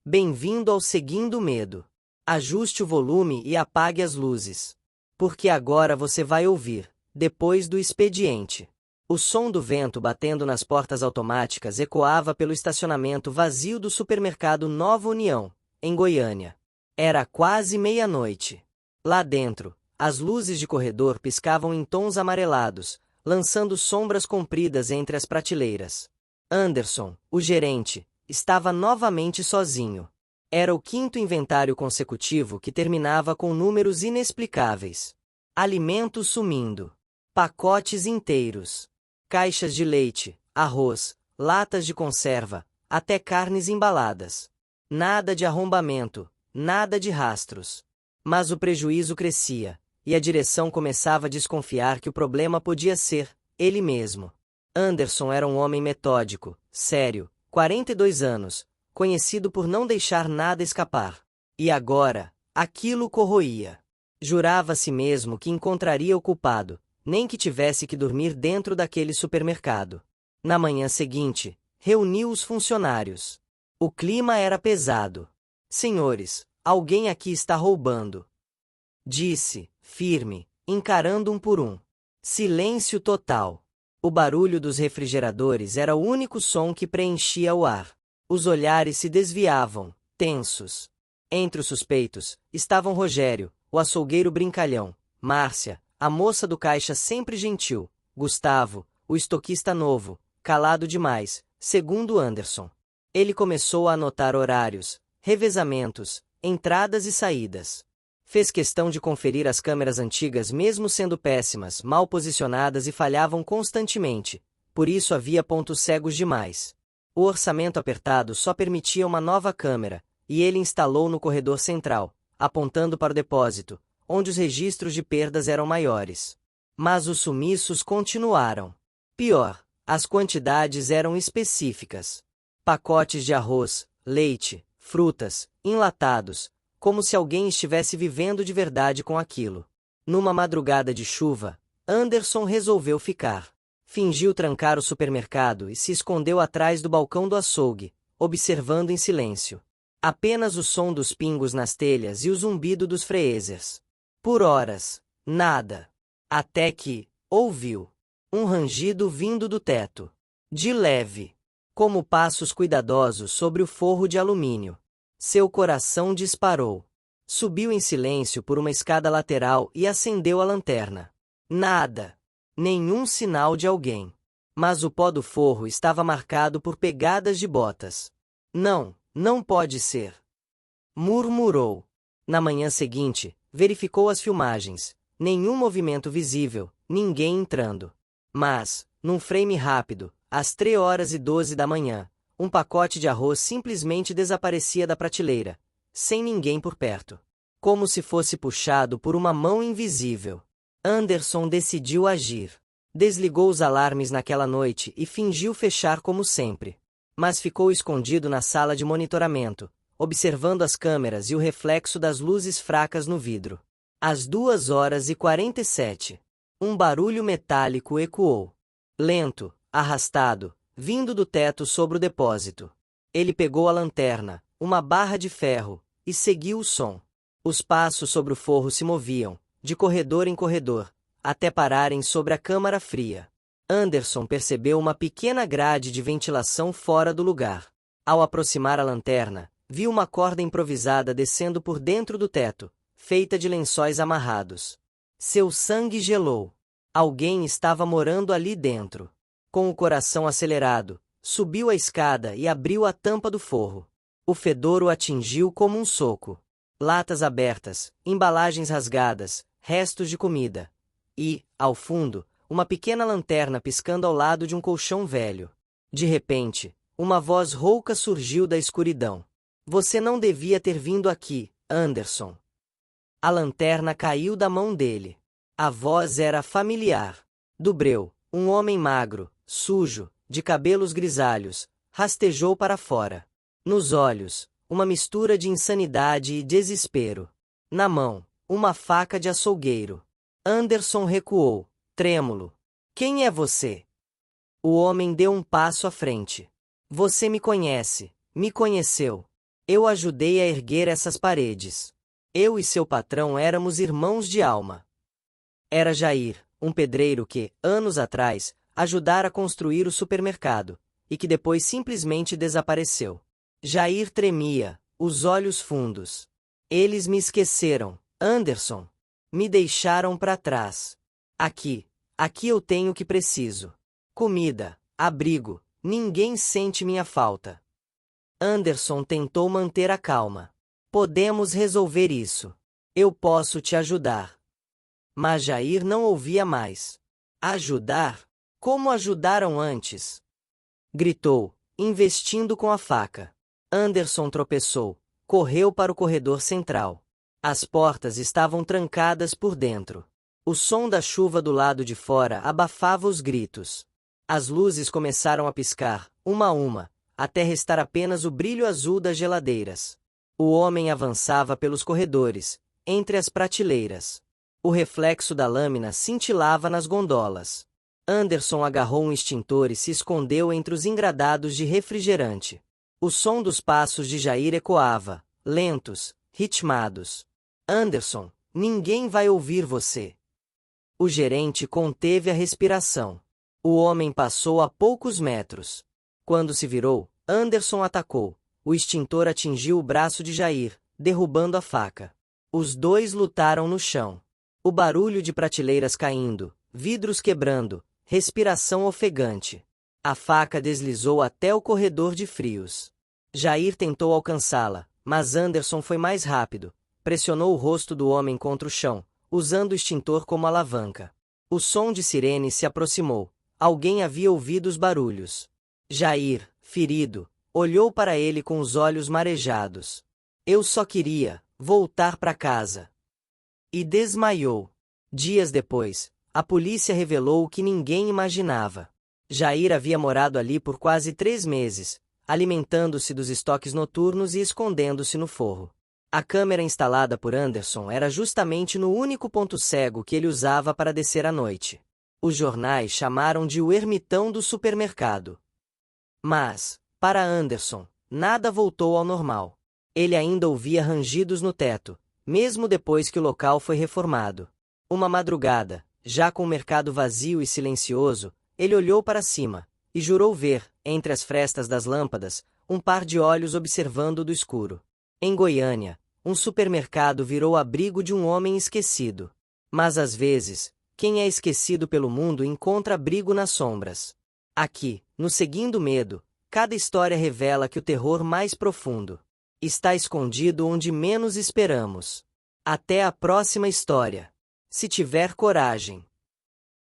Bem-vindo ao Seguindo Medo. Ajuste o volume e apague as luzes. Porque agora você vai ouvir, depois do expediente. O som do vento batendo nas portas automáticas ecoava pelo estacionamento vazio do supermercado Nova União, em Goiânia. Era quase meia-noite. Lá dentro, as luzes de corredor piscavam em tons amarelados, lançando sombras compridas entre as prateleiras. Anderson, o gerente, estava novamente sozinho. Era o quinto inventário consecutivo que terminava com números inexplicáveis. Alimentos sumindo. Pacotes inteiros. Caixas de leite, arroz, latas de conserva, até carnes embaladas. Nada de arrombamento, nada de rastros. Mas o prejuízo crescia, e a direção começava a desconfiar que o problema podia ser ele mesmo. Anderson era um homem metódico, sério, 42 anos, conhecido por não deixar nada escapar. E agora, aquilo corroía. Jurava a si mesmo que encontraria o culpado, nem que tivesse que dormir dentro daquele supermercado. Na manhã seguinte, reuniu os funcionários. O clima era pesado. Senhores, alguém aqui está roubando. Disse, firme, encarando um por um. Silêncio total. O barulho dos refrigeradores era o único som que preenchia o ar. Os olhares se desviavam, tensos. Entre os suspeitos, estavam Rogério, o açougueiro brincalhão, Márcia, a moça do caixa sempre gentil, Gustavo, o estoquista novo, calado demais, segundo Anderson. Ele começou a anotar horários, revezamentos, entradas e saídas. Fez questão de conferir as câmeras antigas mesmo sendo péssimas, mal posicionadas e falhavam constantemente, por isso havia pontos cegos demais. O orçamento apertado só permitia uma nova câmera, e ele instalou no corredor central, apontando para o depósito, onde os registros de perdas eram maiores. Mas os sumiços continuaram. Pior, as quantidades eram específicas. Pacotes de arroz, leite, frutas, enlatados, como se alguém estivesse vivendo de verdade com aquilo. Numa madrugada de chuva, Anderson resolveu ficar. Fingiu trancar o supermercado e se escondeu atrás do balcão do açougue, observando em silêncio. Apenas o som dos pingos nas telhas e o zumbido dos freezers. Por horas, nada. Até que, ouviu um rangido vindo do teto. De leve, como passos cuidadosos sobre o forro de alumínio. Seu coração disparou. Subiu em silêncio por uma escada lateral e acendeu a lanterna. Nada. Nenhum sinal de alguém. Mas o pó do forro estava marcado por pegadas de botas. Não, não pode ser. Murmurou. Na manhã seguinte, verificou as filmagens. Nenhum movimento visível, ninguém entrando. Mas, num frame rápido, às 3h12 da manhã, um pacote de arroz simplesmente desaparecia da prateleira, sem ninguém por perto. Como se fosse puxado por uma mão invisível. Anderson decidiu agir. Desligou os alarmes naquela noite e fingiu fechar como sempre. Mas ficou escondido na sala de monitoramento, observando as câmeras e o reflexo das luzes fracas no vidro. Às 2h47, um barulho metálico ecoou. Lento, arrastado, vindo do teto sobre o depósito. Ele pegou a lanterna, uma barra de ferro, e seguiu o som. Os passos sobre o forro se moviam, de corredor em corredor, até pararem sobre a câmara fria. Anderson percebeu uma pequena grade de ventilação fora do lugar. Ao aproximar a lanterna, viu uma corda improvisada descendo por dentro do teto, feita de lençóis amarrados. Seu sangue gelou. Alguém estava morando ali dentro. Com o coração acelerado, subiu a escada e abriu a tampa do forro. O fedor o atingiu como um soco. Latas abertas, embalagens rasgadas, restos de comida. E, ao fundo, uma pequena lanterna piscando ao lado de um colchão velho. De repente, uma voz rouca surgiu da escuridão. Você não devia ter vindo aqui, Anderson. A lanterna caiu da mão dele. A voz era familiar. Dubreu, um homem magro, sujo, de cabelos grisalhos, rastejou para fora. Nos olhos, uma mistura de insanidade e desespero. Na mão, uma faca de açougueiro. Anderson recuou, trêmulo. Quem é você? O homem deu um passo à frente. Você me conhece, me conheceu. Eu ajudei a erguer essas paredes. Eu e seu patrão éramos irmãos de alma. Era Jair, um pedreiro que, anos atrás, ajudara a construir o supermercado, e que depois simplesmente desapareceu. Jair tremia, os olhos fundos. Eles me esqueceram, Anderson. Me deixaram para trás. Aqui eu tenho o que preciso. Comida, abrigo, ninguém sente minha falta. Anderson tentou manter a calma. Podemos resolver isso. Eu posso te ajudar. Mas Jair não ouvia mais. Ajudar? Como ajudaram antes? Gritou, investindo com a faca. Anderson tropeçou, correu para o corredor central. As portas estavam trancadas por dentro. O som da chuva do lado de fora abafava os gritos. As luzes começaram a piscar, uma a uma, até restar apenas o brilho azul das geladeiras. O homem avançava pelos corredores, entre as prateleiras. O reflexo da lâmina cintilava nas gondolas. Anderson agarrou um extintor e se escondeu entre os engradados de refrigerante. O som dos passos de Jair ecoava, lentos, ritmados. Anderson, ninguém vai ouvir você. O gerente conteve a respiração. O homem passou a poucos metros. Quando se virou, Anderson atacou. O extintor atingiu o braço de Jair, derrubando a faca. Os dois lutaram no chão. O barulho de prateleiras caindo, vidros quebrando, respiração ofegante. A faca deslizou até o corredor de frios. Jair tentou alcançá-la, mas Anderson foi mais rápido. Pressionou o rosto do homem contra o chão, usando o extintor como alavanca. O som de sirene se aproximou. Alguém havia ouvido os barulhos. Jair, ferido, olhou para ele com os olhos marejados. Eu só queria voltar para casa. E desmaiou. Dias depois, a polícia revelou o que ninguém imaginava. Jair havia morado ali por quase 3 meses, alimentando-se dos estoques noturnos e escondendo-se no forro. A câmera instalada por Anderson era justamente no único ponto cego que ele usava para descer à noite. Os jornais chamaram de o ermitão do supermercado. Mas, para Anderson, nada voltou ao normal. Ele ainda ouvia rangidos no teto, mesmo depois que o local foi reformado. Uma madrugada, já com o mercado vazio e silencioso, ele olhou para cima e jurou ver, entre as frestas das lâmpadas, um par de olhos observando do escuro. Em Goiânia, um supermercado virou abrigo de um homem esquecido. Mas às vezes, quem é esquecido pelo mundo encontra abrigo nas sombras. Aqui, no Seguindo Medo, cada história revela que o terror mais profundo está escondido onde menos esperamos. Até a próxima história. Se tiver coragem.